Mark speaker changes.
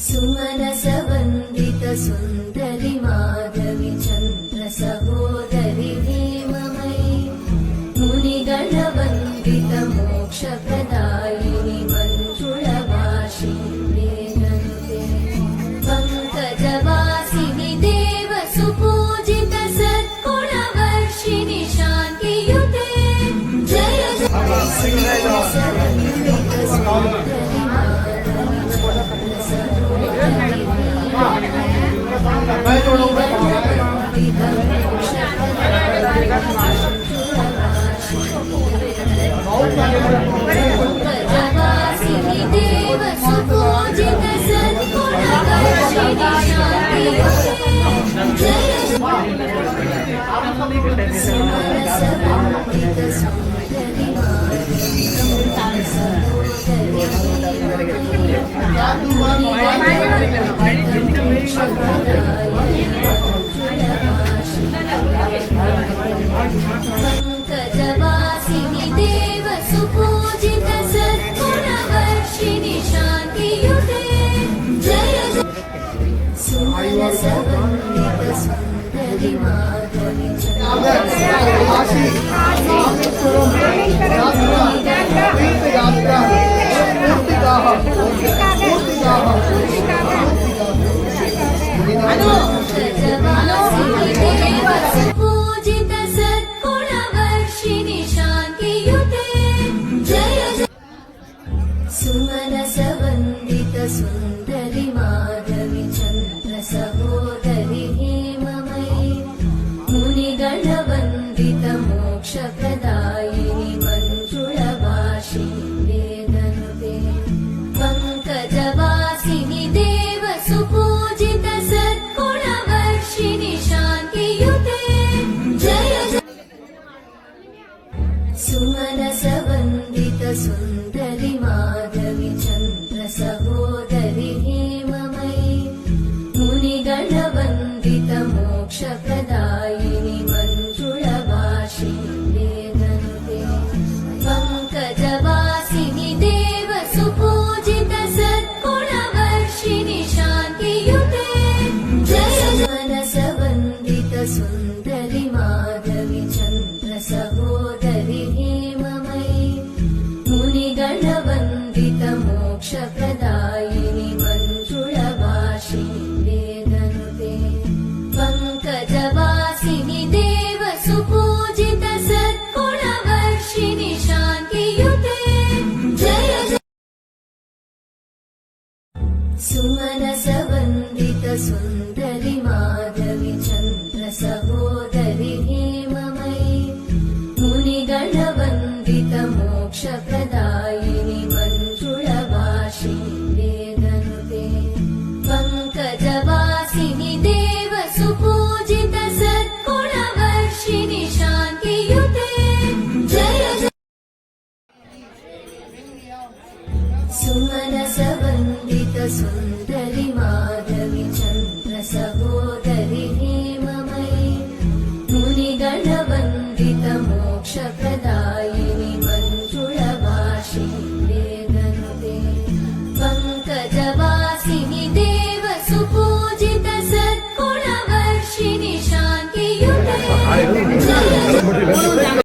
Speaker 1: सुमनसवन्दित सुन्दरि माधवि चन्द्र सहोदरि हेममयि मुनिगणवन्दित मोक्षप्रदायिनि मञ्जुळभाषिणि वेदनुते पङ्कजवासिनि देव सुपूजित सद्गुणवर्षिणि शान्तियुते जय पंकजवासिनि देव सुपूजित सद्गुणवर्षिणि शान्तियुते सुमनसवन्दित सुन्दरि पंकजवासिनि देव सुपूजित सद्गुणवर्षिणि शान्तियुते जय सुमनसवन्दित सुन्दरि माधवि पंकजवासिनि देव सुपूजित सद्गुणवर्षिणि शान्तियुते जय सुमनसवन्दित सुन्दरि माधवि चन्द्र सहोदरि हेममयि मुनिगणवन्दित मोक्षप्रदायिनि मञ्जुळभाषिणि वेदनुते पङ्कजवासिनि देव सुपूजित सद्गुणवर्षिणि शान्तियुते जय सुमनसवन्दित सुन्दरि माधवि चन्द्र सहोदरि हेममयि मुनिगणवन्दित मोक्षप्रदायिनि मञ्जुळभाषिणि वेदनुते पङ्कजवासिनि देव सुपूजित सद्गुणवर्षिणि शान्तियुते जय मनसवन्दित सुन्दरि माधवि चन्द्र सहोदरि हेममयि मुनिगणवन्दित मोक्षप्रदायिनि मञ्जुळभाषिणि वेदनुते पङ्कजवासिनि देव सुपूजित सद्गुणवर्षिणि शान्तियुते जय सुमनसवन्दित सुन्दरि माधवि चन्द्र सहोदरि हेममयि मुनिगणवन्दित मोक्षप्रदायिनि मञ्जुळभाषिणि वेदनुते पङ्कजवासिनि देव सुपूजित सद्गुणवर्षिणि शान्तियुते जय सुमनसवन्दित सुन्दरि